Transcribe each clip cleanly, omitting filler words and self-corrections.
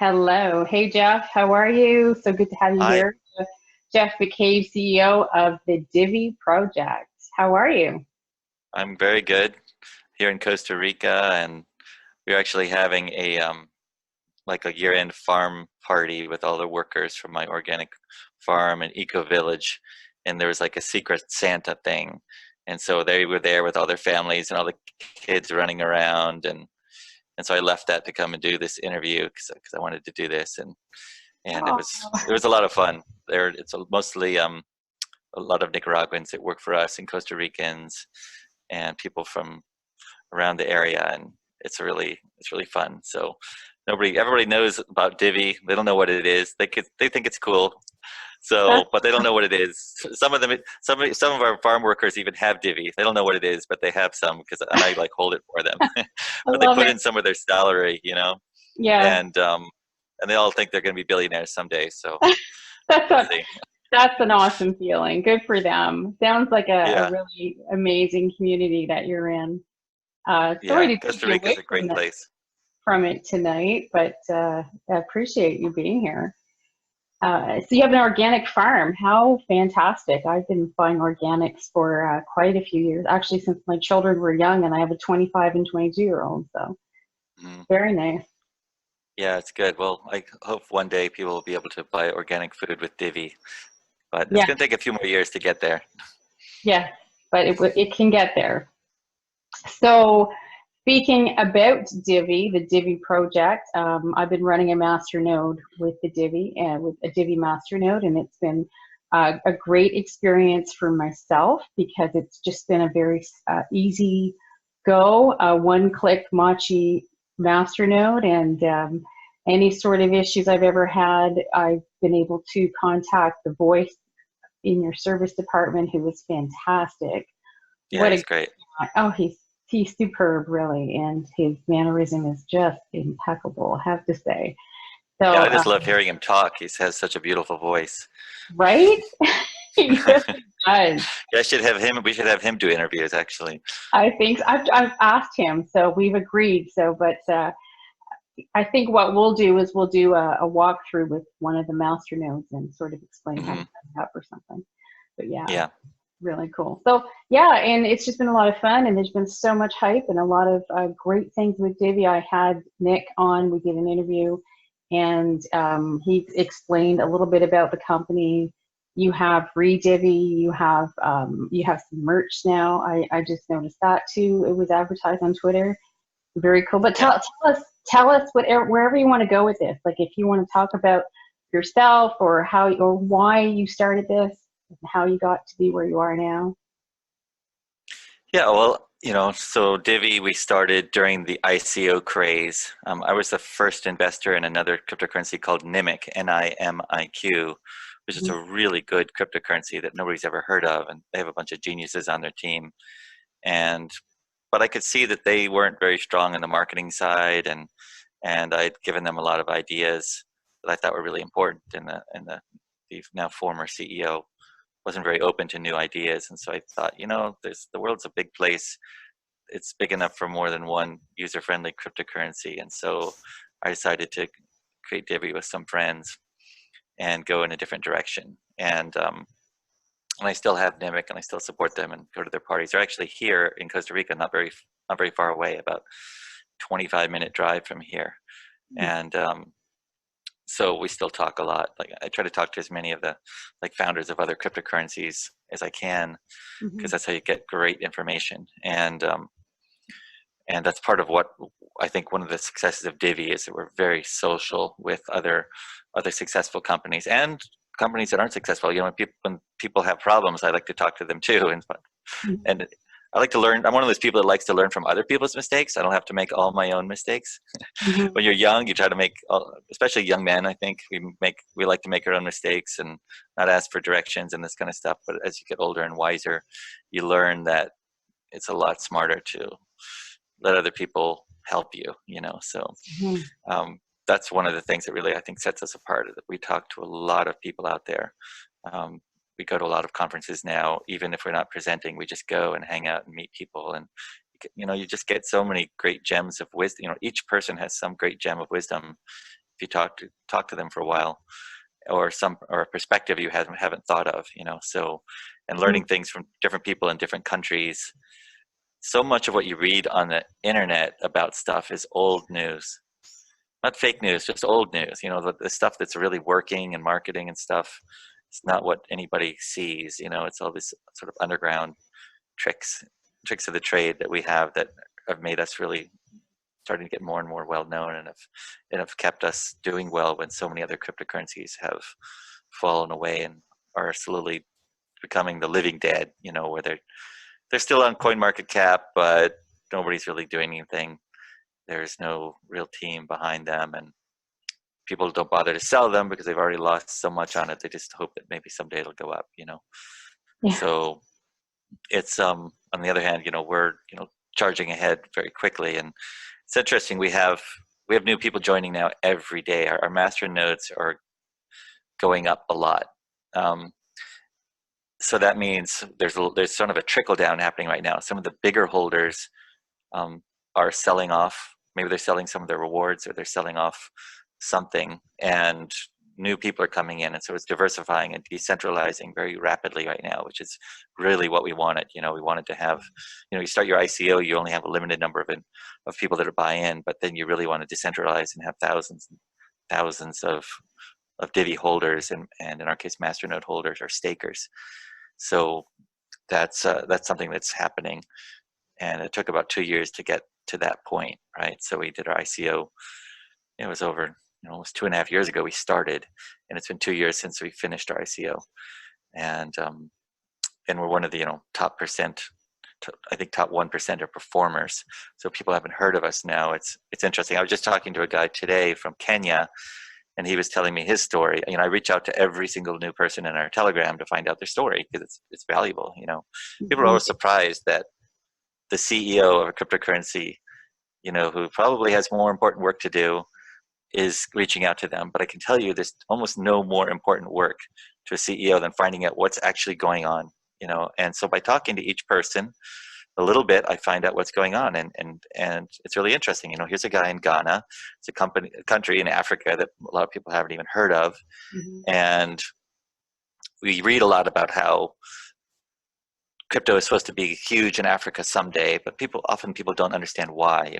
Hello. Hey, Geoff. How are you? So good to have you Hi, here. Geoff McCabe, CEO of the Divi Project. How are you? I'm very good here in Costa Rica, and we're actually having a like a year-end farm party with all the workers from my organic farm and eco village, and there was like a secret Santa thing, and so they were there with all their families and all the kids running around, and so I left that to come and do this interview because I wanted to do this, and it Oh, was it was a lot of fun. There, it's mostly a lot of Nicaraguans that work for us and Costa Ricans and people from around the area, and it's really fun. So everybody knows about Divi. They don't know what it is. They think it's cool. So, that's, but they don't know what it is. Some of them, some of our farm workers even have Divi. They don't know what it is, but they have some and I like hold it for them. I But they love put it. in some of their salary, Yeah, and and they all think they're going to be billionaires someday. So that's we'll a, see. that's an awesome feeling. Good for them. Sounds like a Yeah, really amazing community that you're in. Sorry yeah. to take Costa you Rica is away a great place. from it tonight, but I appreciate you being here. So you have an organic farm. How fantastic. I've been buying organics for quite a few years, actually since my children were young, and I have a 25 and 22-year-old. So Mhm. very nice. Yeah, it's good. Well, I hope one day people will be able to buy organic food with Divi, but it's Yeah, going to take a few more years to get there. yeah, but it can get there. So speaking about Divi, the Divi project, I've been running a master node with the Divi and with a Divi master node, and it's been a great experience for myself because it's just been a very easy go, one-click Machi master node, and any sort of issues I've ever had, I've been able to contact the voice in your service department, who was fantastic. Yeah, What he's a great. Oh, he's superb, really, and his mannerism is just impeccable, I have to say. Yeah, So, I just love hearing him talk. He has such a beautiful voice. right? He really does. Yeah, I should have him. We should have him do interviews, actually. I think I've asked him, so we've agreed. So, but I think what we'll do is we'll do a walkthrough with one of the master nodes and sort of explain how to Hmm. set it up or something. But yeah, Yeah. really cool. So yeah, and it's just been a lot of fun, and there's been so much hype and a lot of great things with Divi. I had Nick on. We did an interview, and he explained a little bit about the company. You have Divi. You have some merch now. I just noticed that too. It was advertised on Twitter. Very cool. But Yeah. tell us whatever, wherever you want to go with this. Like if you want to talk about yourself or how or why you started this, and how you got to be where you are now. Yeah, well, so Divi, we started during the ICO craze. I was the first investor in another cryptocurrency called Nimiq, Nimiq, which is Mhm. a really good cryptocurrency that nobody's ever heard of, and they have a bunch of geniuses on their team. And but I could see that they weren't very strong in the marketing side, and I'd given them a lot of ideas that I thought were really important, the now former CEO wasn't very open to new ideas, and so I thought, there's the world's a big place. It's big enough for more than one user-friendly cryptocurrency, and so I decided to create Divi with some friends and go in a different direction. And I still have Nimiq, and I still support them and go to their parties. They're actually here in Costa Rica, not very far away, about 25-minute drive from here. And so we still talk a lot. Like I try to talk to as many of the like founders of other cryptocurrencies as I can, because Mhm. that's how you get great information. And that's part of what I think one of the successes of Divi is, that we're very social with other successful companies and companies that aren't successful. When people have problems, I like to talk to them too, Mhm. and I like to learn. I'm one of those people that likes to learn from other people's mistakes. I don't have to make all my own mistakes. Mhm. When you're young, you try to make, especially young men, I think we like to make our own mistakes and not ask for directions and this kind of stuff. But as you get older and wiser, you learn that it's a lot smarter to let other people help you. So Mhm. um, that's one of the things that really I think sets us apart, is that we talk to a lot of people out there. Um, we go to a lot of conferences now, even if we're not presenting, we just go and hang out and meet people, and you just get so many great gems of wisdom. Each person has some great gem of wisdom, if you talk to them for a while, or a perspective you haven't thought of, so, and learning things from different people in different countries. So much of what you read on the internet about stuff is old news, not fake news, just old news. The stuff that's really working and marketing and stuff, it's not what anybody sees. It's all this sort of underground tricks of the trade that we have that have made us really starting to get more and more well known, and have kept us doing well when so many other cryptocurrencies have fallen away and are slowly becoming the living dead, where they're still on CoinMarketCap, but nobody's really doing anything. There's no real team behind them, and people don't bother to sell them because they've already lost so much on it. They just hope that maybe someday it'll go up, Yeah. So it's on the other hand, we're charging ahead very quickly, and it's interesting. We have new people joining now every day. Our master nodes are going up a lot. So that means there's sort of a trickle down happening right now. Some of the bigger holders are selling off. Maybe they're selling some of their rewards, or they're selling off something, and new people are coming in, and so it's diversifying and decentralizing very rapidly right now, which is really what we wanted. We wanted to have, you start your ICO, you only have a limited number of people that are buy in, but then you really want to decentralize and have thousands and thousands of Divi holders, and in our case, masternode holders or stakers. So that's something that's happening, and it took about 2 years to get to that point, right? So we did our ICO. It was over almost 2.5 years ago we started, and it's been 2 years since we finished our ICO, and we're one of the top percent, I think top 1% of performers. So people haven't heard of us now. It's interesting. I was just talking to a guy today from Kenya, and he was telling me his story. I reach out to every single new person in our Telegram to find out their story, because it's valuable. People are always surprised that the CEO of a cryptocurrency, who probably has more important work to do, is reaching out to them. But I can tell you there's almost no more important work to a CEO than finding out what's actually going on, and so by talking to each person a little bit, I find out what's going on, and it's really interesting. Here's a guy in Ghana. It's a country in Africa that a lot of people haven't even heard of. And we read a lot about how crypto is supposed to be huge in Africa someday, but people don't understand why.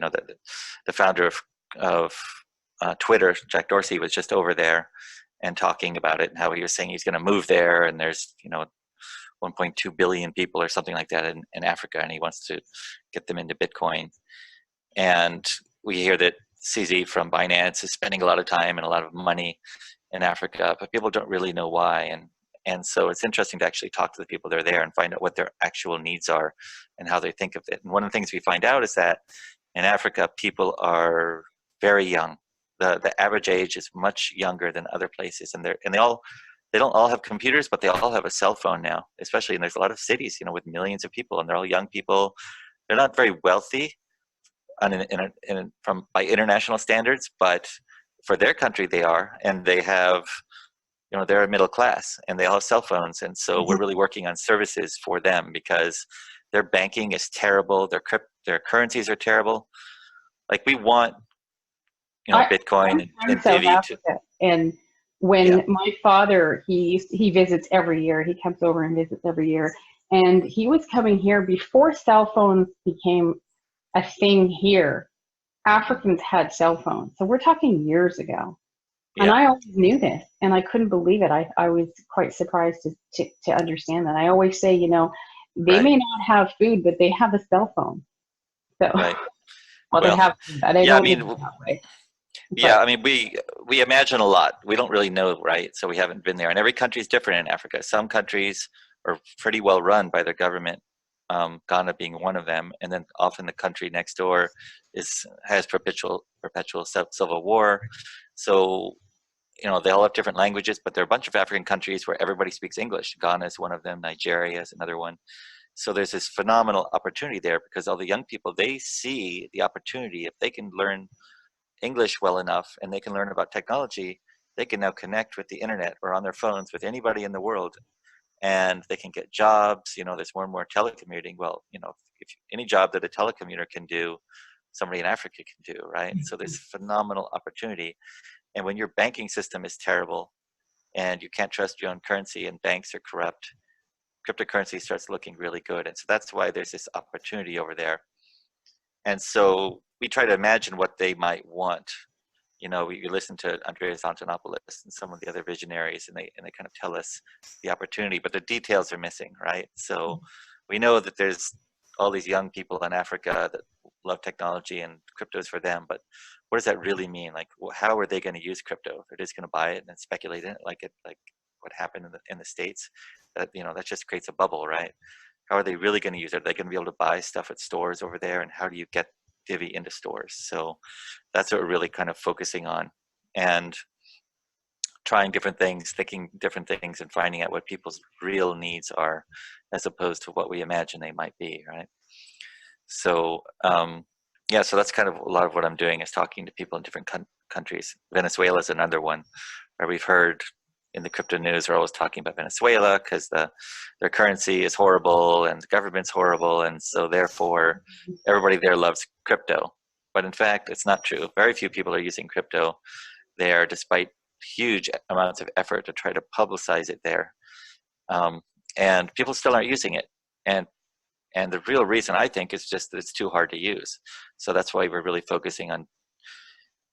The founder of Twitter, Jack Dorsey, was just over there and talking about it, and how he was saying he's going to move there, and there's 1.2 billion people or something like that in Africa, and he wants to get them into Bitcoin. And we hear that CZ from Binance is spending a lot of time and a lot of money in Africa, but people don't really know why. And so it's interesting to actually talk to the people that are there and find out what their actual needs are and how they think of it. And one of the things we find out is that in Africa, people are very young. The average age is much younger than other places, and they don't all have computers, but they all have a cell phone now, especially, and there's a lot of cities, with millions of people, and they're all young people. They're not very wealthy by international standards, but for their country they are, and they have, they're a middle class, and they all have cell phones. And so we're really working on services for them, because their banking is terrible, their currencies are terrible. Like, we want Bitcoin and Divi to, and when my father, he visits every year. He comes over and visits every year. And he was coming here before cell phones became a thing here. Africans had cell phones. So we're talking years ago. And I always knew this, and I couldn't believe it. I was quite surprised to understand that. I always say, they may not have food, but they have a cell phone. So, well, they have food, but I don't mean that way. Yeah, I mean, we imagine a lot. We don't really know, right? So we haven't been there. And every country is different in Africa. Some countries are pretty well run by their government, Ghana being one of them. And then often the country next door has perpetual civil war. So, they all have different languages, but there are a bunch of African countries where everybody speaks English. Ghana is one of them. Nigeria is another one. So there's this phenomenal opportunity there, because all the young people, they see the opportunity. If they can learn English well enough and they can learn about technology, they can now connect with the internet or on their phones with anybody in the world, and they can get jobs. There's more and more telecommuting. Well, if any job that a telecommuter can do, somebody in Africa can do, right? So there's phenomenal opportunity. And when your banking system is terrible and you can't trust your own currency and banks are corrupt, cryptocurrency starts looking really good. And so that's why there's this opportunity over there. And so we try to imagine what they might want. You know, we listen to Andreas Antonopoulos and some of the other visionaries, and they kind of tell us the opportunity, but the details are missing, right? So we know that there's all these young people in Africa that love technology and crypto's for them, but what does that really mean? Like, how are they going to use crypto? They're just going to buy it and speculate in it, like what happened in the States. That, you know, that just creates a bubble, right? How are they really going to use it? Are they going to be able to buy stuff at stores over there? And how do you get Divi into stores? So that's what we're really kind of focusing on, and trying different things, thinking different things, and finding out what people's real needs are, as opposed to what we imagine they might be, right? So yeah, so that's kind of a lot of what I'm doing, is talking to people in different countries. Venezuela is another one where we've heard in the crypto news, we're always talking about Venezuela because their currency is horrible and the government's horrible, and so therefore everybody there loves crypto. But in fact, it's not true. Very few people are using crypto there, despite huge amounts of effort to try to publicize it there. And people still aren't using it. And the real reason, I think, is just that it's too hard to use. So that's why we're really focusing on,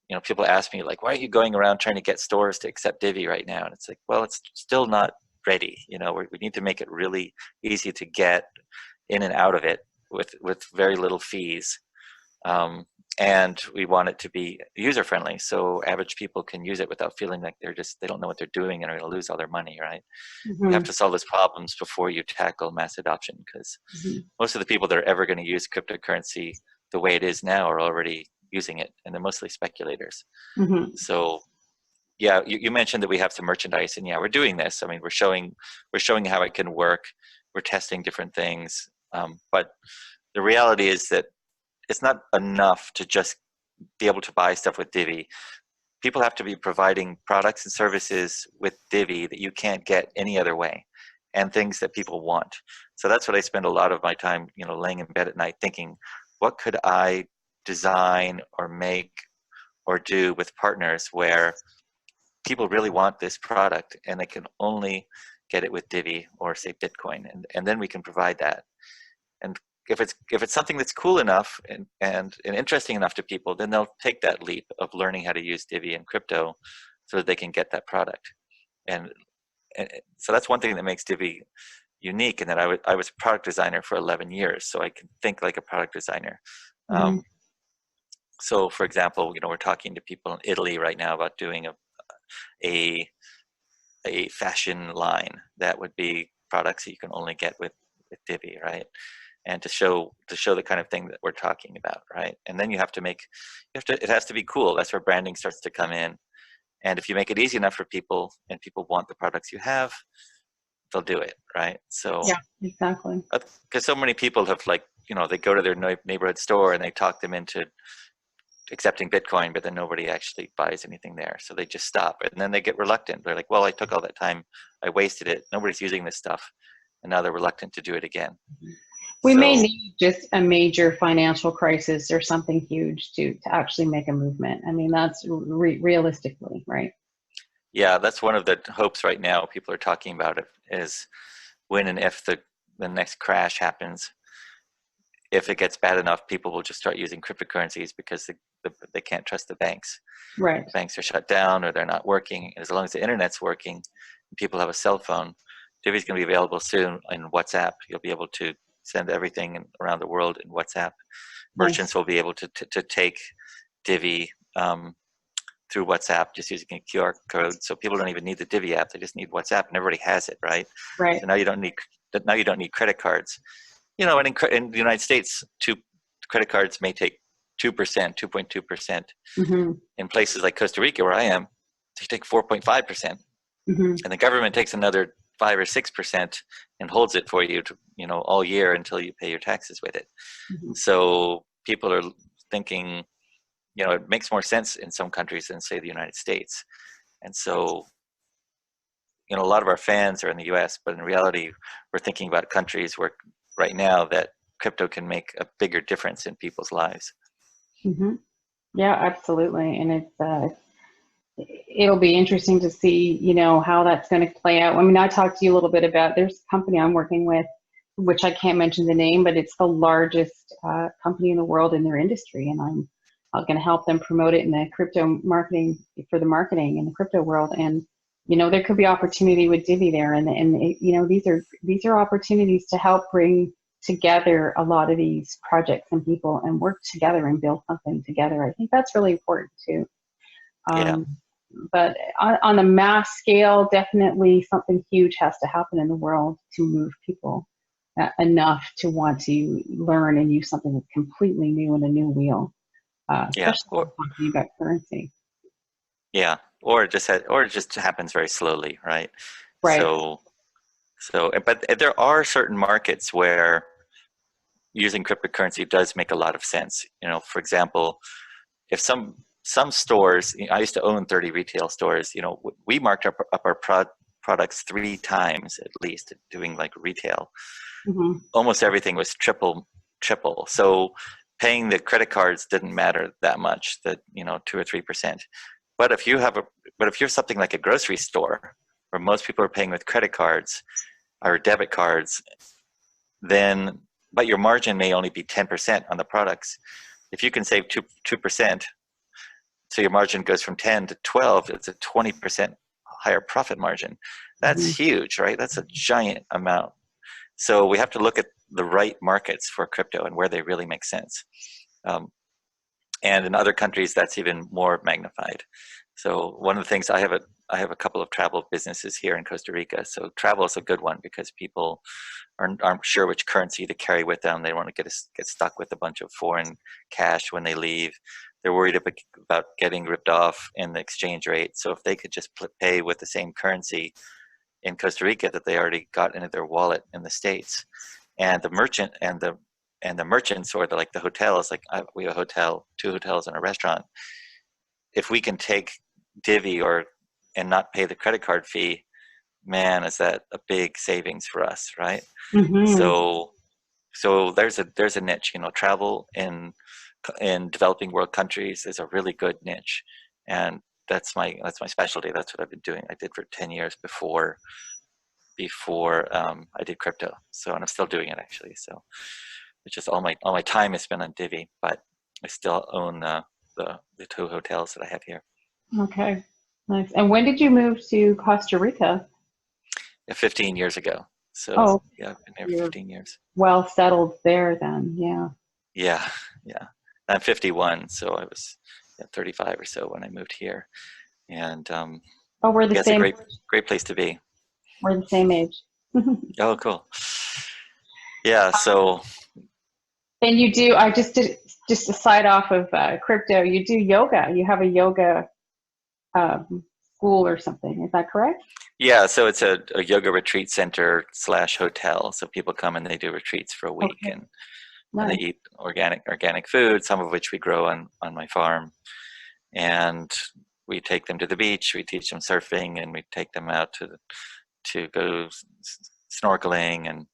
you know, people ask me, like, why are you going around trying to get stores to accept Divi right now? And it's like, well, it's still not ready. You know, we need to make it really easy to get in and out of it with very little fees. And we want it to be user friendly, so average people can use it without feeling like they don't know what they're doing and are going to lose all their money, right? Mm-hmm. You have to solve those problems before you tackle mass adoption, because most of the people that are ever going to use cryptocurrency the way it is now are already using it, and they're mostly speculators. Mm-hmm. So yeah, you mentioned that we have some merchandise, and yeah, we're doing this. I mean, we're showing how it can work. We're testing different things, but the reality is that it's not enough to just be able to buy stuff with Divi. People have to be providing products and services with Divi that you can't get any other way, and things that people want. So that's what I spend a lot of my time, you know, laying in bed at night thinking, what could I design or make or do with partners where people really want this product and they can only get it with Divi or say Bitcoin, and then we can provide that. And if it's something that's cool enough and interesting enough to people, then they'll take that leap of learning how to use Divi and crypto so that they can get that product. And so that's one thing that makes Divi unique, in that I was a product designer for 11 years, so I can think like a product designer. So for example, you know, we're talking to people in Italy right now about doing a fashion line that would be products that you can only get with Divi, right? And to show the kind of thing that we're talking about, right? And then it has to be cool. That's where branding starts to come in. And if you make it easy enough for people and people want the products you have, they'll do it, right? So yeah, exactly. Because so many people have, like, you know, they go to their neighborhood store and they talk them into accepting Bitcoin, but then nobody actually buys anything there. So they just stop, and then they get reluctant. They're like, well, I took all that time, I wasted it. Nobody's using this stuff. And now they're reluctant to do it again. We may need just a major financial crisis or something huge to actually make a movement. I mean, that's realistically, right? Yeah, that's one of the hopes right now. People are talking about it, is when and if the next crash happens, if it gets bad enough, people will just start using cryptocurrencies because they can't trust the banks. Right. The banks are shut down or they're not working. As long as the internet's working and people have a cell phone, Divi is going to be available soon in WhatsApp. You'll be able to send everything around the world in WhatsApp. Merchants will be able to take Divi through WhatsApp just using a QR code. So people don't even need the Divi app; they just need WhatsApp, and everybody has it, right? Right. So now you don't need credit cards. You know, and in the United States, credit cards may take 2%, 2.2%. In places like Costa Rica, where I am, they take 4.5%, and the government takes another 5 or 6% and holds it for you to, you know, all year until you pay your taxes with it. So people are thinking, you know, it makes more sense in some countries than, say, the United States. And so, you know, a lot of our fans are in the US, but in reality, we're thinking about countries where right now that crypto can make a bigger difference in people's lives. Yeah, absolutely. And it'll be interesting to see, you know, how that's going to play out. I mean, I talked to you a little bit about, there's a company I'm working with, which I can't mention the name, but it's the largest company in the world in their industry. And I'm going to help them promote it in the crypto marketing, for the marketing in the crypto world. And, you know, there could be opportunity with Divi there. And you know, these are opportunities to help bring together a lot of these projects and people and work together and build something together. I think that's really important too. Yeah. But on a mass scale, definitely something huge has to happen in the world to move people enough to want to learn and use something that's completely new and a new wheel, Yeah. especially when we're talking about currency. Yeah. Or it just happens very slowly, right? Right. But there are certain markets where using cryptocurrency does make a lot of sense. You know, for example, if some stores, I used to own 30 retail stores, you know, we marked up our products 3 times at least doing like retail. Mm-hmm. Almost everything was triple. So paying the credit cards didn't matter that much, that, you know, 2 or 3%. But if you're something like a grocery store where most people are paying with credit cards or debit cards, then, but your margin may only be 10% on the products. If you can save 2%, so your margin goes from 10 to 12, it's a 20% higher profit margin. That's Mm-hmm. huge, right? That's a giant amount. So we have to look at the right markets for crypto and where they really make sense. And in other countries, that's even more magnified. So one of the things, I have a couple of travel businesses here in Costa Rica. So travel is a good one because people aren't sure which currency to carry with them. They don't want to get stuck with a bunch of foreign cash when they leave. They're worried about getting ripped off in the exchange rate. So if they could just pay with the same currency in Costa Rica that they already got into their wallet in the States, and the merchant and the merchants, or the hotels, like we have a hotel, 2 hotels and a restaurant. If we can take Divi and not pay the credit card fee, man, is that a big savings for us, right? Mm-hmm. So there's a niche, you know, travel in developing world countries is a really good niche, and that's my specialty. That's what I've been doing. I did for 10 years before I did crypto. So, and I'm still doing it actually. So it's just all my time is spent on Divi, but I still own the 2 hotels that I have here. Okay. Nice. And when did you move to Costa Rica? 15 years ago. So Oh, yeah, I've been here you're 15 years. well settled there then. Yeah. Yeah, yeah. I'm 51, so I was 35 or so when I moved here, and Oh, we're the yeah, it's a same. great place to be. We're the same age. Oh, cool. Yeah, so And you do, I just did, just a side off of crypto, you do yoga. You have a yoga school or something. Is that correct? yeah, so it's a yoga retreat center / hotel. So people come and they do retreats for a week, Okay. and they Nice. eat organic food, some of which we grow on my farm. And we take them to the beach, we teach them surfing, and we take them out to go snorkeling and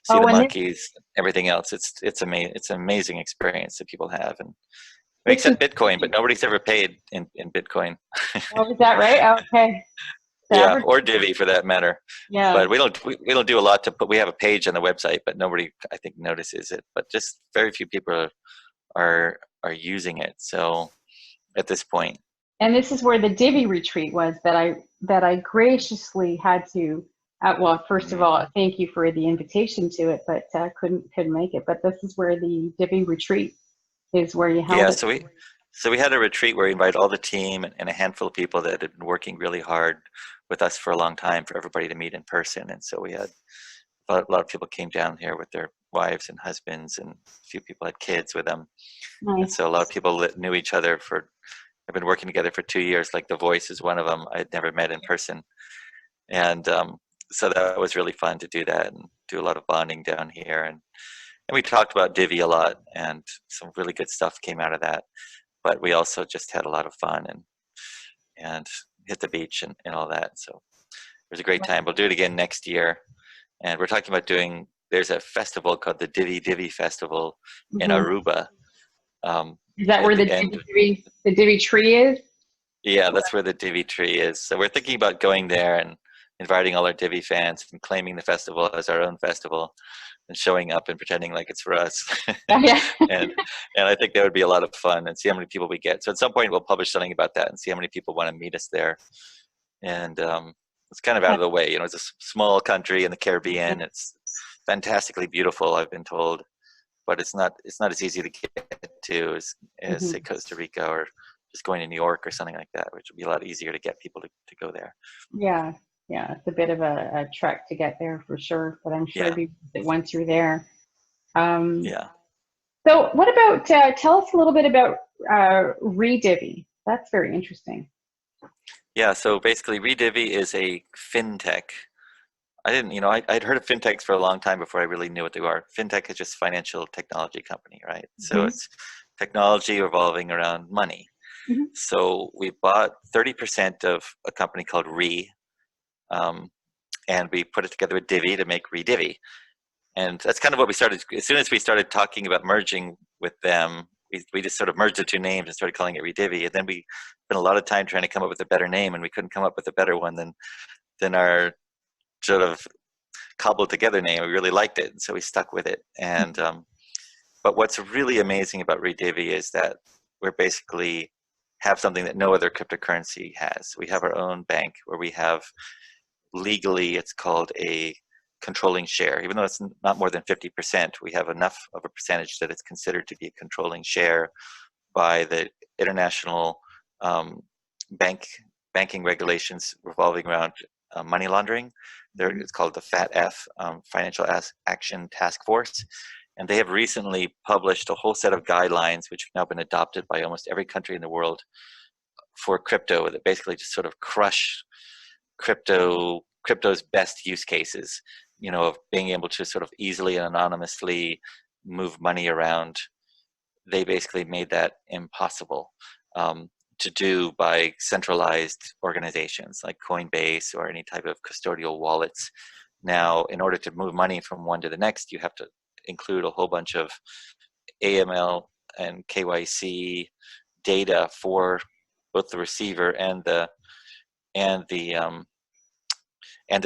see Oh, the and monkeys, everything else. It's an amazing experience that people have, and this is, except Bitcoin, but nobody's ever paid in Bitcoin. oh, is that right? Okay. The Yeah, average, or Divi for that matter. yeah. But we don't do a lot to put. We have a page on the website, but nobody, I think, notices it. But just very few people are using it. So at this point, And this is where the Divi retreat was that I graciously had to, well, first of all, thank you for the invitation to it, but couldn't make it. But this is where the Divi retreat is, where you held yeah. it. So we had a retreat where we invited all the team and a handful of people that had been working really hard with us for a long time for everybody to meet in person. And so we had a lot of people came down here with their wives and husbands, and a few people had kids with them. And Nice. so a lot of people that knew each other have been working together for 2 years. Like The Voice is one of them. I'd never met in person, and so that was really fun to do that and do a lot of bonding down here. And we talked about Divi a lot, and some really good stuff came out of that. But we also just had a lot of fun and hit the beach and all that. So it was a great time. We'll do it again next year. And we're talking about there's a festival called the Divi Festival in Mm-hmm. Aruba. Is that At where the end. the Divi tree is? Yeah, that's where the Divi tree is. So we're thinking about going there and inviting all our Divi fans and claiming the festival as our own festival and showing up and pretending like it's for us. Yeah. and and I think that would be a lot of fun and see how many people we get. So at some point we'll publish something about that and see how many people want to meet us there. And it's kind of out of the way. You know, it's a small country in the Caribbean. It's fantastically beautiful, I've been told, but it's not as easy to get to as say Mhm. Costa Rica or just going to New York or something like that, which would be a lot easier to get people to go there. Yeah, yeah, it's a bit of a trek to get there for sure, but I'm sure Yeah, it'd be worth it once you're there. Um, yeah, so what about, tell us a little bit about Redivi. That's very interesting. yeah. So basically, Redivi is a fintech. I didn't, you know, I'd heard of fintechs for a long time before I really knew what they were. Fintech is just financial technology company, right? So Hmm. it's technology revolving around money. Hmm. So we bought 30% of a company called um, and we put it together with Divi to make Redivi. And that's kind of what we started. As soon as we started talking about merging with them, we just sort of merged the two names and started calling it Redivi. And then we spent a lot of time trying to come up with a better name, and we couldn't come up with a better one than our sort of cobbled together name. We really liked it, and so we stuck with it. And but what's really amazing about Redivi is that we're basically have something that no other cryptocurrency has. We have our own bank where we have legally it's called a controlling share. Even though it's not more than 50%, we have enough of a percentage that it's considered to be a controlling share by the international um, bank banking regulations revolving around money laundering. It's called the FATF, Financial Action Task Force. And they have recently published a whole set of guidelines, which have now been adopted by almost every country in the world for crypto, that basically just sort of crush crypto's best use cases, you know, of being able to sort of easily and anonymously move money around. They basically made that impossible to do by centralized organizations like Coinbase or any type of custodial wallets. Now, in order to move money from one to the next, you have to include a whole bunch of AML and KYC data for both the receiver and the and the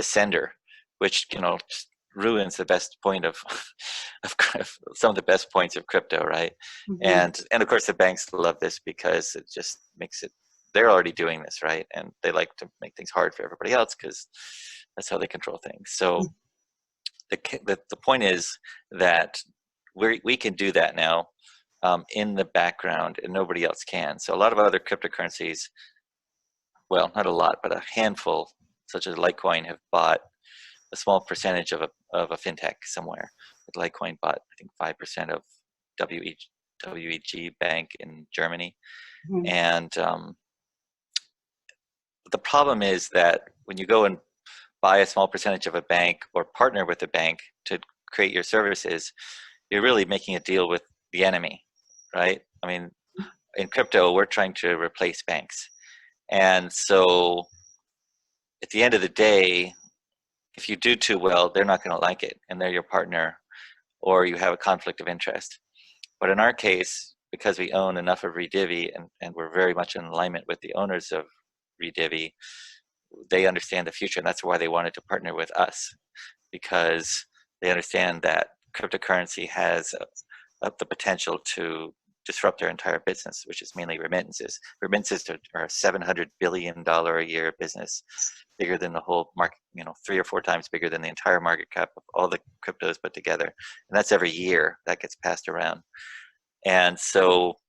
sender, which, you know, ruins the best point of, of some of the best points of crypto, right? Hmm. And of course the banks love this because it just makes it, they're already doing this, right? And they like to make things hard for everybody else because that's how they control things. So the point is that we can do that now in the background, and nobody else can. So a lot of other cryptocurrencies, well, not a lot, but a handful, such as Litecoin, have bought a small percentage of a fintech somewhere. Like Litecoin bought, I think, 5% of WEG Bank in Germany. Hmm. And the problem is that when you go and buy a small percentage of a bank or partner with a bank to create your services, you're really making a deal with the enemy, right? I mean, in crypto, we're trying to replace banks. And so at the end of the day, if you do too well, they're not going to like it and they're your partner, or you have a conflict of interest. But in our case, because we own enough of Redivi and we're very much in alignment with the owners of Redivi, they understand the future. And that's why they wanted to partner with us, because they understand that cryptocurrency has the potential to disrupt their entire business, which is mainly remittances. Remittances are a $700 billion a year business, bigger than the whole market, you know, 3 or 4 times bigger than the entire market cap of all the cryptos put together. And that's every year that gets passed around. And so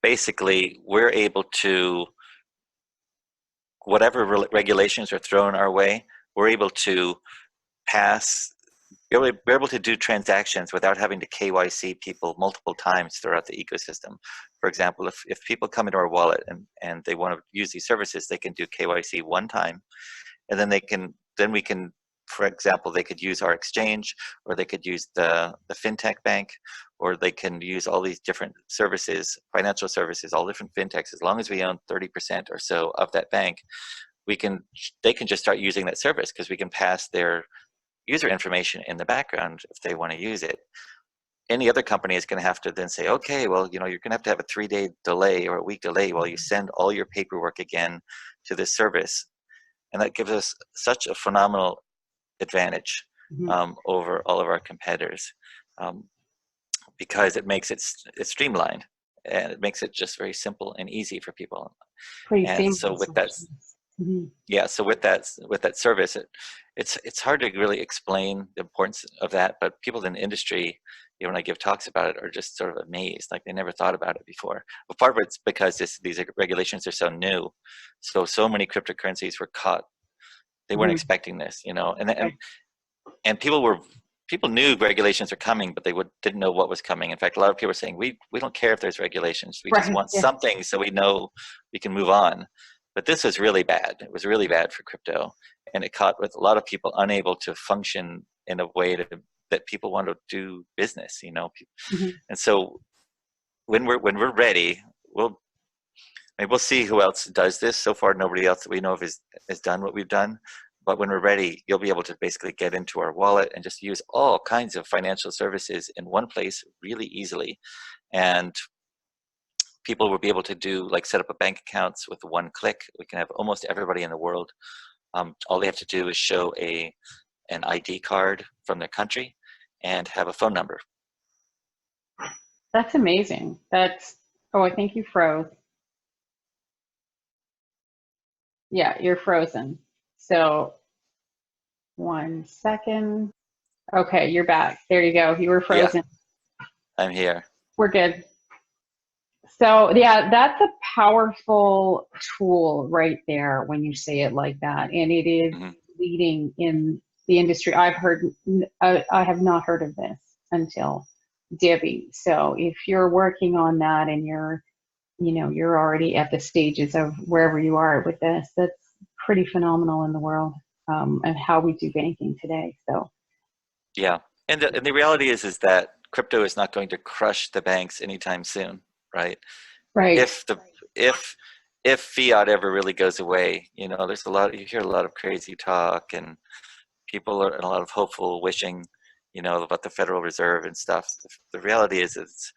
basically, we're able to, whatever regulations are thrown our way, we're able to pass, we're able to do transactions without having to KYC people multiple times throughout the ecosystem. For example, if people come into our wallet and they want to use these services, they can do KYC one time, and then we can, for example, they could use our exchange, or they could use the fintech bank, or they can use all these different services, financial services, all different fintechs. As long as we own 30% or so of that bank, they can just start using that service, because we can pass their user information in the background if they want to use it. any other company is going to have to then say, okay, well, you're going to have a 3-day delay or a week delay while you send all your paperwork again to this service. And that gives us such a phenomenal advantage over all of our competitors, because it makes it's streamlined, and it makes it just very simple and easy for people. Pretty And seamless. so with that, yeah, so with that service, it's hard to really explain the importance of that, but people in the industry, when I give talks about it, are just sort of amazed, like they never thought about it before. But part of it's because these regulations are so new, so many cryptocurrencies were caught. They weren't expecting this, and people knew regulations are coming, but they didn't know what was coming. In fact, a lot of people were saying, we don't care if there's regulations, we just want something so we know we can move on. But this was really bad. It was really bad for crypto, and it caught with a lot of people unable to function in a way that people want to do business, And so when we're ready, we'll see who else does this. So far, nobody else that we know of has done what we've done. But when we're ready, you'll be able to basically get into our wallet and just use all kinds of financial services in one place really easily. And people will be able to do, like, set up a bank accounts with one click. We can have almost everybody in the world. All they have to do is show an ID card from their country and have a phone number. That's amazing. Oh, I think you froze. Yeah, you're frozen. So 1 second. Okay, you're back. There you go. You were frozen. Yeah, I'm here. We're good. So yeah, that's a powerful tool right there when you say it like that. And it is leading in the industry. I have not heard of this until Divi. So if you're working on that and you're already at the stages of wherever you are with this, that's pretty phenomenal in the world, and how we do banking today. So yeah, and the reality is that crypto is not going to crush the banks anytime soon, right? If fiat ever really goes away, there's you hear a lot of crazy talk, and people are a lot of hopeful wishing, about the Federal Reserve and stuff. The reality is it's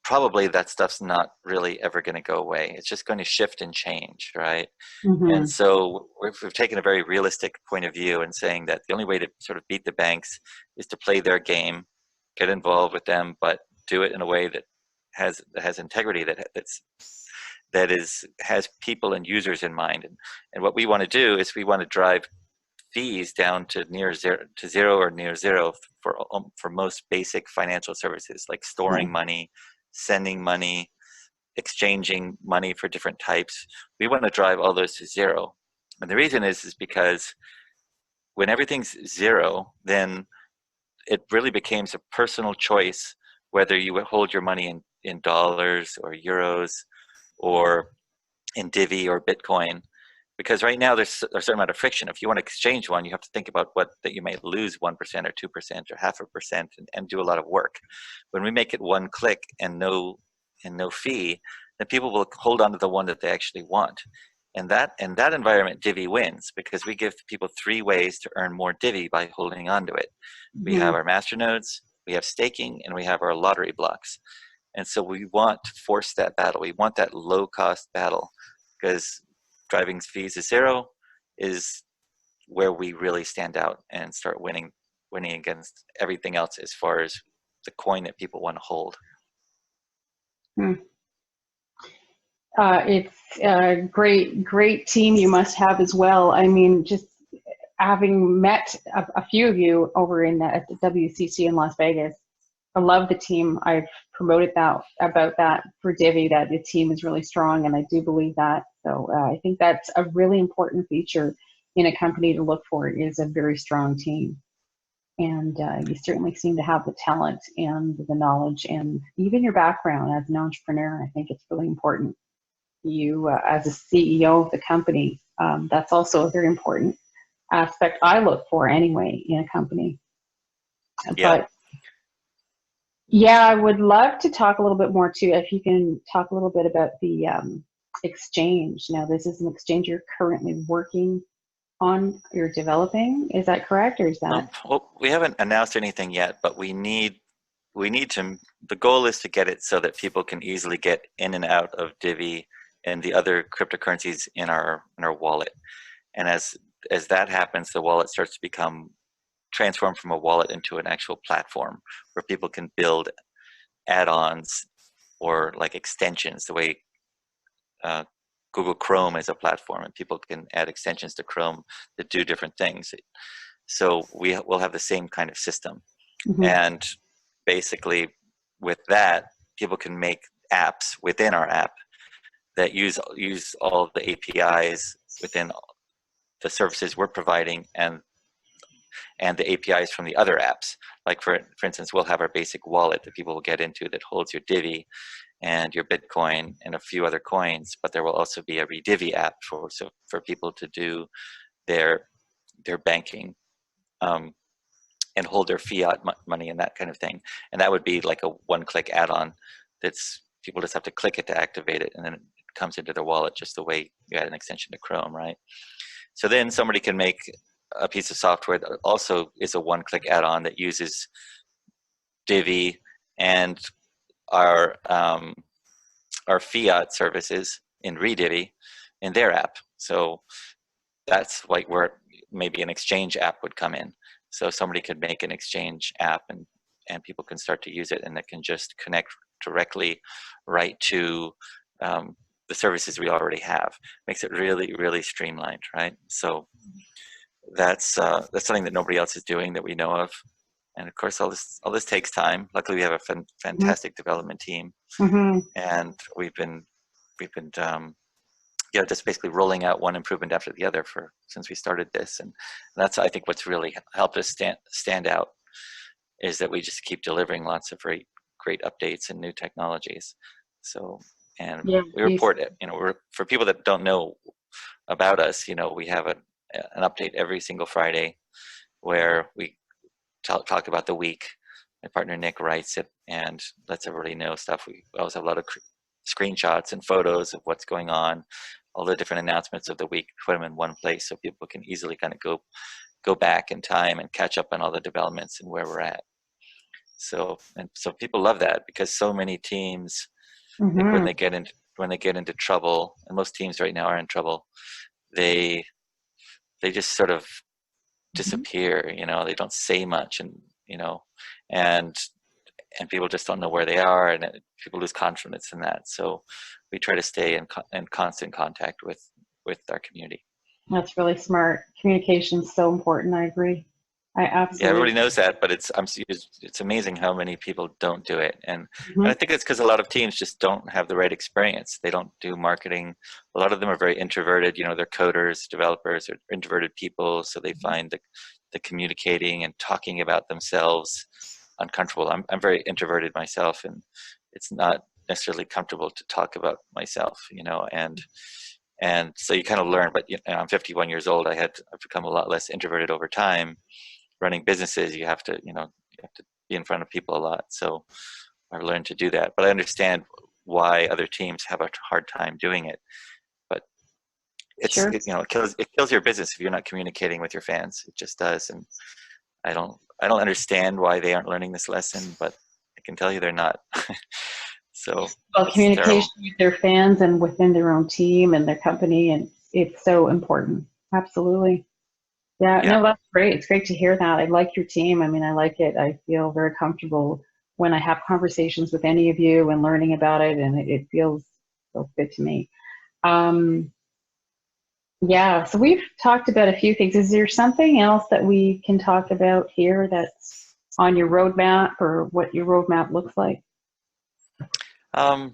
probably that stuff's not really ever going to go away. It's just going to shift and change, right? And so we've taken a very realistic point of view and saying that the only way to sort of beat the banks is to play their game, get involved with them, but do it in a way that has integrity, has people and users in mind. And what we want to do is we want to drive fees down to zero or near zero for most basic financial services, like storing money, sending money, exchanging money for different types. We want to drive all those to zero. And the reason is because when everything's zero, then it really becomes a personal choice whether you hold your money in dollars or euros or in Divi or Bitcoin. Because right now there's a certain amount of friction. If you want to exchange one, you have to think about that you may lose 1% or 2% or 0.5% and do a lot of work. When we make it one click and no fee, then people will hold on to the one that they actually want. And that environment, Divi wins, because we give people 3 ways to earn more Divi by holding on to it. We have our masternodes, we have staking, and we have our lottery blocks. And so we want to force that battle. We want that low-cost battle, because driving fees to zero is where we really stand out and start winning against everything else as far as the coin that people want to hold. It's a great team you must have as well. I mean, just having met a few of you over at the WCC in Las Vegas, I love the team. I've promoted about that for Divi, that the team is really strong, and I do believe that. So I think that's a really important feature in a company to look for, is a very strong team. And you certainly seem to have the talent and the knowledge and even your background as an entrepreneur. I think it's really important. You, as a CEO of the company, that's also a very important aspect I look for anyway in a company. Yeah. But yeah, I would love to talk a little bit more too, if you can talk a little bit about the exchange. Now, this is an exchange you're currently working on, you're developing. Is that correct, or is that? Well, we haven't announced anything yet, but we need we need to, the goal is to get it so that people can easily get in and out of Divi and the other cryptocurrencies in our wallet. And as that happens, the wallet starts to become transformed from a wallet into an actual platform where people can build add-ons or like extensions, the way Google Chrome is a platform, and people can add extensions to Chrome that do different things. So we'll have the same kind of system. Mm-hmm. And basically with that, people can make apps within our app that use all the APIs within the services we're providing and the APIs from the other apps. Like for instance, we'll have our basic wallet that people will get into that holds your Divi and your Bitcoin and a few other coins, but there will also be a Redivi app for people to do their banking and hold their fiat money and that kind of thing. And that would be like a one-click add-on that's people just have to click it to activate it, and then it comes into their wallet just the way you add an extension to Chrome, right? So then somebody can make a piece of software that also is a one-click add-on that uses Divi and our fiat services in Redivi in their app. So that's like where maybe an exchange app would come in. So somebody could make an exchange app and people can start to use it, and it can just connect directly right to the services we already have. Makes it really, really streamlined, right? So that's something that nobody else is doing that we know of. And of course, all this takes time. Luckily, we have a fantastic development team, Mm-hmm. and we've been just basically rolling out one improvement after the other since we started this. And that's, I think, what's really helped us stand out is that we just keep delivering lots of great updates and new technologies. So, and we report it. For people that don't know about us, we have an update every single Friday where we talk about the week. My partner Nick writes it and lets everybody know stuff. We always have a lot of screenshots and photos of what's going on, all the different announcements of the week, put them in one place so people can easily kind of go back in time and catch up on all the developments and where we're at. So people love that, because so many teams, Mm-hmm. like when they get into trouble, and most teams right now are in trouble, they just sort of disappear. They don't say much, and and people just don't know where they are, and people lose confidence in that. So we try to stay in constant contact with our community. That's really smart. Communication is so important. I agree. I absolutely. Yeah, everybody knows that, but it's amazing how many people don't do it, and I think it's because a lot of teams just don't have the right experience. They don't do marketing. A lot of them are very introverted. They're coders, developers, or introverted people, so they find the communicating and talking about themselves uncomfortable. I'm very introverted myself, and it's not necessarily comfortable to talk about myself, and so you kind of learn. But I'm 51 years old. I've become a lot less introverted over time. Running businesses, you have to be in front of people a lot. So I've learned to do that. But I understand why other teams have a hard time doing it. But it kills your business if you're not communicating with your fans. It just does. And I don't understand why they aren't learning this lesson, but I can tell you they're not. So communication with their fans and within their own team and their company, and it's so important. Absolutely. Yeah, no, that's great. It's great to hear that. I like your team. I mean, I like it. I feel very comfortable when I have conversations with any of you and learning about it, and it feels good to me. Yeah, so we've talked about a few things. Is there something else that we can talk about here that's on your roadmap, or what your roadmap looks like? I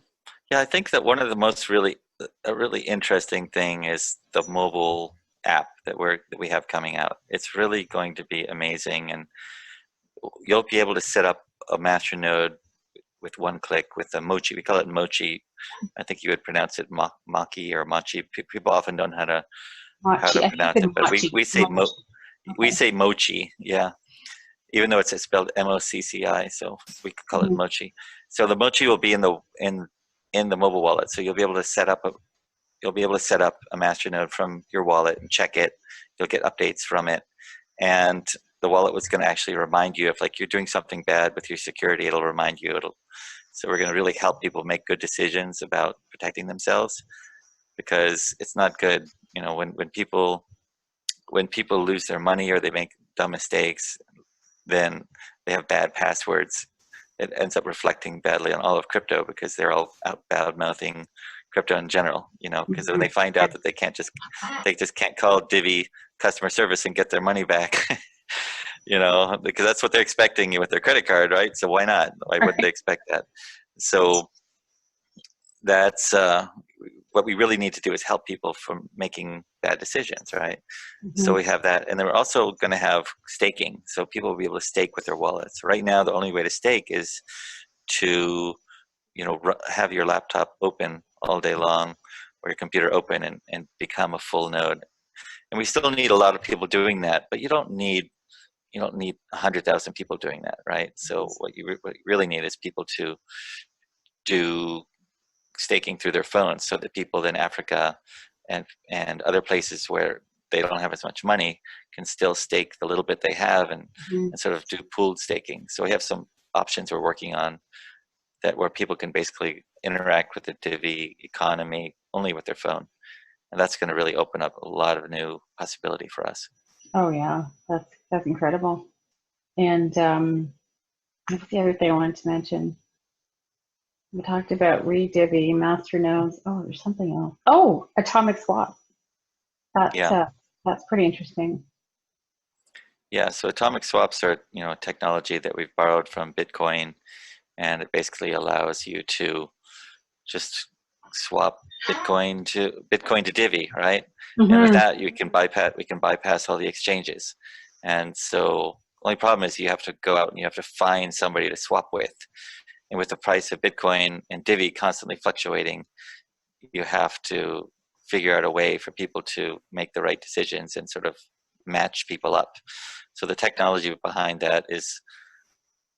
think that one of the most really interesting thing is the mobile app that we have coming out. It's really going to be amazing, and you'll be able to set up a master node with one click with a Mochi. We call it Mochi. I think you would pronounce it Maki or Machi. People often don't know how to pronounce it, but we say Mochi. Yeah, even though it's spelled MOCCI, so we could call it Mochi. So the Mochi will be in the mobile wallet. So you'll be able to set up a master node from your wallet and check it. You'll get updates from it, and the wallet was going to actually remind you if like you're doing something bad with your security, it'll remind you. So we're going to really help people make good decisions about protecting themselves, because it's not good, you know, when people lose their money or they make dumb mistakes, then they have bad passwords. It ends up reflecting badly on all of crypto, because they're all out bad mouthing crypto in general, you know, because when they find out that they just can't call Divi customer service and get their money back, you know, because that's what they're expecting with their credit card, right? So why not? Why wouldn't they expect that? So that's what we really need to do, is help people from making bad decisions, right? So we have that, and then we're also going to have staking, so people will be able to stake with their wallets. Right now, the only way to stake is to, you know, have your laptop open all day long, or your computer open, and become a full node. And we still need a lot of people doing that, but you don't need 100,000 people doing that, right? So what you really need is people to do staking through their phones, so that people in Africa and other places where they don't have as much money can still stake the little bit they have, and sort of do pooled staking. So we have some options we're working on that where people can basically interact with the Divi economy only with their phone. And that's going to really open up a lot of new possibility for us. Oh yeah, that's incredible. And what's the other thing I wanted to mention? We talked about Divi, master nodes. Oh, there's something else. Oh, atomic swap. That's pretty interesting. Yeah, so atomic swaps are, you know, technology that we've borrowed from Bitcoin, and it basically allows you to just swap Bitcoin to Divi, right? And with that, we can bypass all the exchanges. And so only problem is you have to go out and you have to find somebody to swap with. And with the price of Bitcoin and Divi constantly fluctuating, you have to figure out a way for people to make the right decisions and sort of match people up. So the technology behind that is,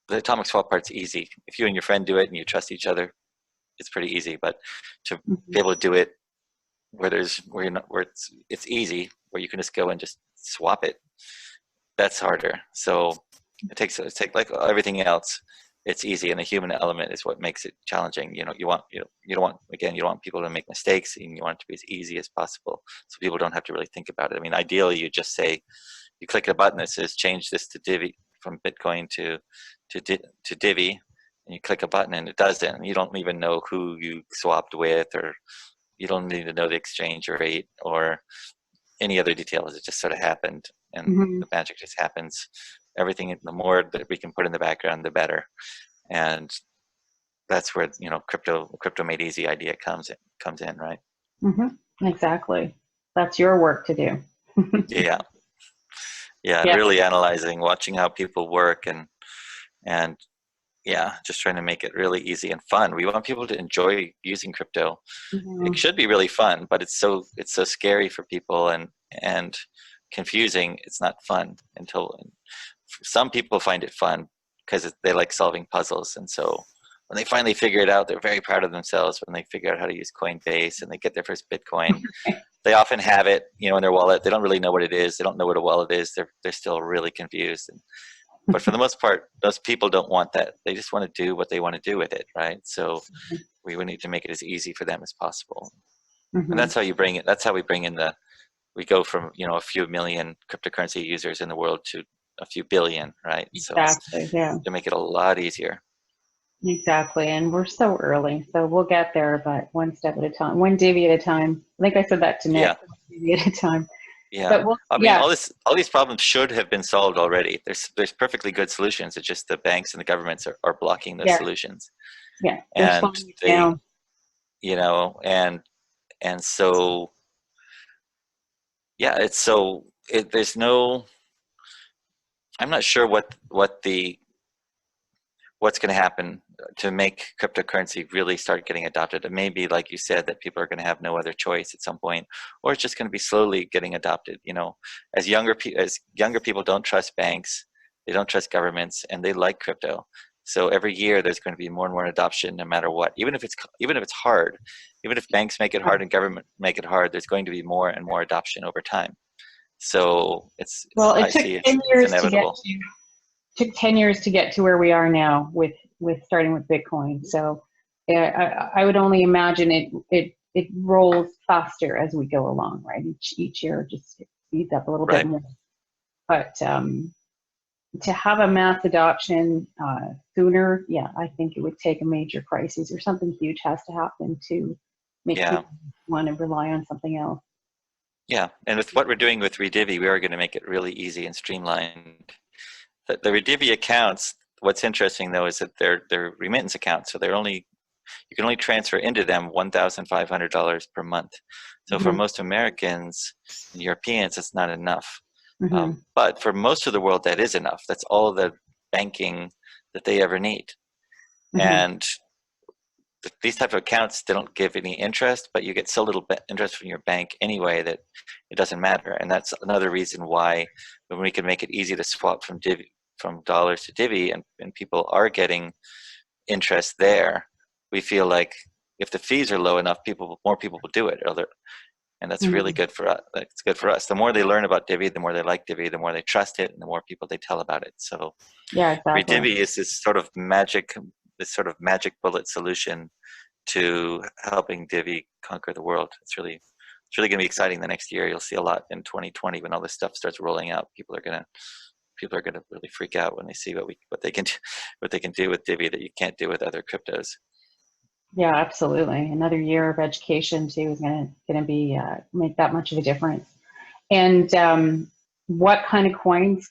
the atomic swap part's easy. If you and your friend do it and you trust each other, it's pretty easy. But to be able to do it where it's easy, where you can just go and just swap it, that's harder. So it takes like everything else. It's easy, and the human element is what makes it challenging. You know, you don't want people to make mistakes, and you want it to be as easy as possible, so people don't have to really think about it. I mean, ideally, you just say, you click a button that says change this to Divi, from Bitcoin to Divi, and you click a button and it does it. And you don't even know who you swapped with, or you don't need to know the exchange rate or any other details. It just sort of happened, and the magic just happens. Everything, the more that we can put in the background, the better. And that's where, you know, crypto made easy idea comes in, right? Exactly. That's your work to do. Yeah. Really analyzing, watching how people work, and yeah, just trying to make it really easy and fun. We want people to enjoy using crypto. It should be really fun, but it's so scary for people and confusing. It's not fun until some people find it fun because they like solving puzzles. And so when they finally figure it out, they're very proud of themselves when they figure out how to use Coinbase and they get their first Bitcoin. They often have it, you know, in their wallet. They don't really know what it is. They don't know what a wallet is. They're still really confused. But for the most part, those people don't want that. They just want to do what they want to do with it, right? So we would need to make it as easy for them as possible. And that's how you bring it. That's how we bring in we go from, you know, a few million cryptocurrency users in the world to a few billion, right? Exactly. So to make it a lot easier. Exactly. And we're so early, so we'll get there, but one step at a time, one Divi at a time. I think I said that to Nick. Yeah. One Divi at a time. Yeah. But I mean, all these problems should have been solved already. There's perfectly good solutions. It's just the banks and the governments are blocking those solutions. Yeah. And they, you know, and so, yeah, there's no, I'm not sure what's going to happen to make cryptocurrency really start getting adopted. It may be, like you said, that people are going to have no other choice at some point, or it's just going to be slowly getting adopted. You know, as younger people don't trust banks, they don't trust governments, and they like crypto. So every year there's going to be more and more adoption, no matter what. Even if it's hard, even if banks make it hard and government make it hard, there's going to be more and more adoption over time. So Well, it I took see 10 it's years to get inevitable. took 10 years to get to where we are now with starting with Bitcoin. So yeah, I would only imagine it rolls faster as we go along, right? Each year just speeds up a little bit Right. more. But to have a mass adoption sooner, yeah, I think it would take a major crisis or something huge has to happen to make Yeah. people want to rely on something else. Yeah. And with what we're doing with Redivi, we are going to make it really easy and streamlined. The Redivi accounts, what's interesting though is that they're remittance accounts, so you can only transfer into them $1,500 per month. So for most Americans and Europeans, it's not enough. But for most of the world, that is enough. That's all the banking that they ever need. And these type of accounts, they don't give any interest, but you get so little interest from your bank anyway that it doesn't matter. And that's another reason why when we can make it easy to swap from dollars to Divi, and people are getting interest there, we feel like if the fees are low enough, more people will do it. And that's really good for us. It's good for us. The more they learn about Divi, the more they like Divi, the more they trust it, and the more people they tell about it. So Yeah, exactly. Redivi is this sort of magic bullet solution to helping Divi conquer the world. It's really going to be exciting the next year. You'll see a lot in 2020 when all this stuff starts rolling out. People are going to really freak out when they see what they can do with Divi that you can't do with other cryptos. Yeah, absolutely. Another year of education too is going to be make that much of a difference. And what kind of coins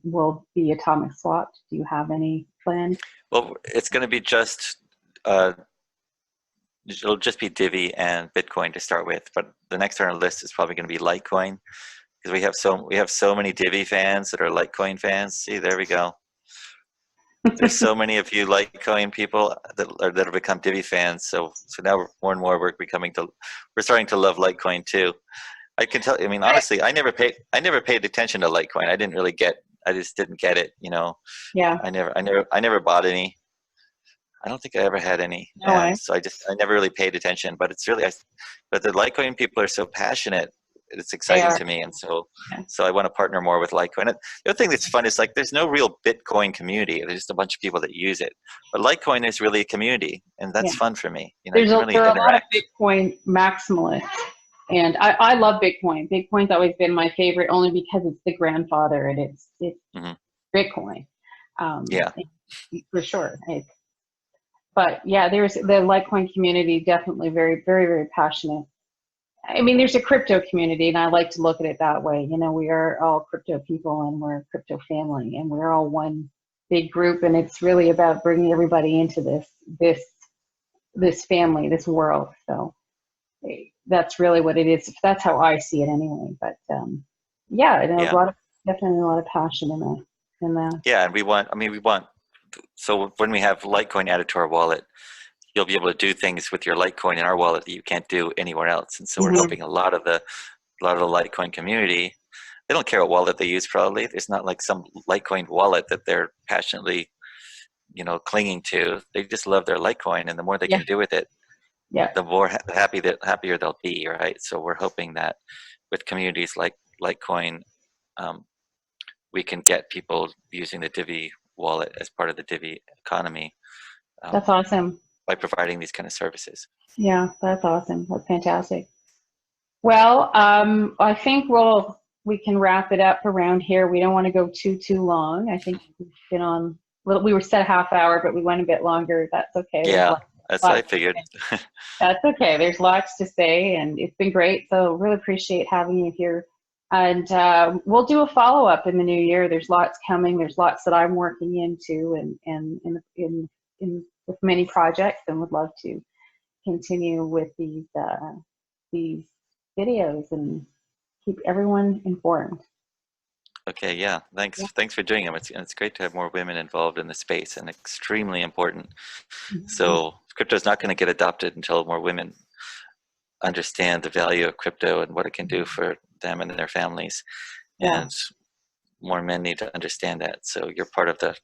will be atomic swapped? Do you have any planned? Well, it's going to be it'll just be Divi and Bitcoin to start with, but the next on our list is probably going to be Litecoin, because we have so many Divi fans that are Litecoin fans. See, there we go. There's so many of you Litecoin people that have become Divi fans. So now more and more we're starting to love Litecoin too. I can tell. I mean, honestly, I never paid attention to Litecoin. I just didn't get it. Yeah. I never bought any. I don't think I ever had any. No way. So I never really paid attention. But but the Litecoin people are so passionate. It's exciting to me, and so I want to partner more with Litecoin. The other thing that's fun is there's no real Bitcoin community. There's just a bunch of people that use it. But Litecoin is really a community, and that's fun for me. You can really there are interact. a lot of Bitcoin maximalists, and I love Bitcoin. Bitcoin's always been my favorite, only because it's the grandfather and it's Bitcoin. For sure. But yeah, there's the Litecoin community, definitely very, very, very passionate. I mean, there's a crypto community, and I like to look at it that way. We are all crypto people, and we're a crypto family, and we're all one big group, and it's really about bringing everybody into this family, this world. So that's really what it is. That's how I see it anyway. But definitely a lot of passion in that. Yeah, and we want. So when we have Litecoin added to our wallet, you'll be able to do things with your Litecoin in our wallet that you can't do anywhere else. And so we're helping a lot of the Litecoin community. They don't care what wallet they use. Probably there's not some Litecoin wallet that they're passionately, clinging to. They just love their Litecoin, and the more they can do with it, the more happier they'll be. Right. So we're hoping that with communities like Litecoin, we can get people using the Divi wallet as part of the Divi economy. That's awesome. By providing these kind of services. Yeah, that's awesome. That's fantastic. Well, I think we can wrap it up around here. We don't want to go too long. I think we've been on. Well, we were set a half hour, but we went a bit longer. That's okay. Yeah, that's what I figured. That's okay. There's lots to say, and it's been great. So really appreciate having you here. And we'll do a follow-up in the new year. There's lots coming. There's lots that I'm working into, and with many projects, and would love to continue with these videos and keep everyone informed. Okay, yeah. Thanks for doing them. It's great to have more women involved in the space, and extremely important. So crypto is not going to get adopted until more women understand the value of crypto and what it can do for them and their families. And more men need to understand that. So you're part of the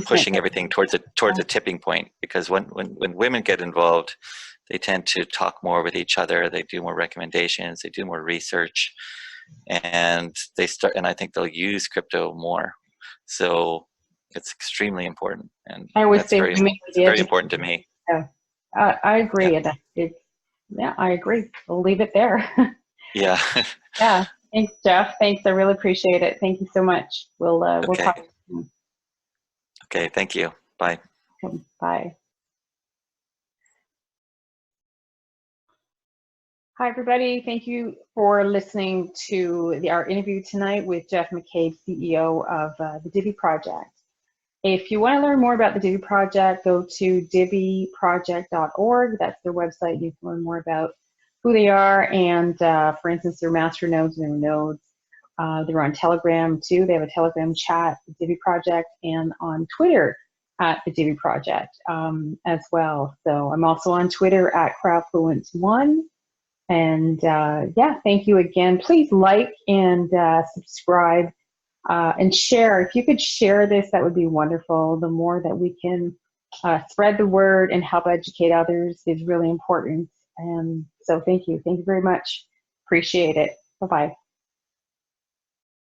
pushing everything towards a tipping point, because when women get involved, they tend to talk more with each other. They do more recommendations. They do more research, and and I think they'll use crypto more. So it's extremely important, and I always that's say women would be very educated. important to me. Yeah, I agree. Yeah. Yeah, I agree. We'll leave it there. Yeah. Yeah. Thanks, Geoff. Thanks. I really appreciate it. Thank you so much. We'll Okay. talk soon. Okay. Thank you. Bye. Bye. Hi, everybody. Thank you for listening to our interview tonight with Geoff McCabe, CEO of the Divi Project. If you want to learn more about the Divi Project, go to diviproject.org. That's their website. You can learn more about who they are and, for instance, their master nodes and their nodes. They're on Telegram, too. They have a Telegram chat, the Divi Project, and on Twitter at the Divi Project as well. So I'm also on Twitter at Crowdfluence1. And yeah, thank you again. Please like and subscribe and share. If you could share this, that would be wonderful. The more that we can spread the word and help educate others is really important. And so thank you. Thank you very much. Appreciate it. Bye-bye.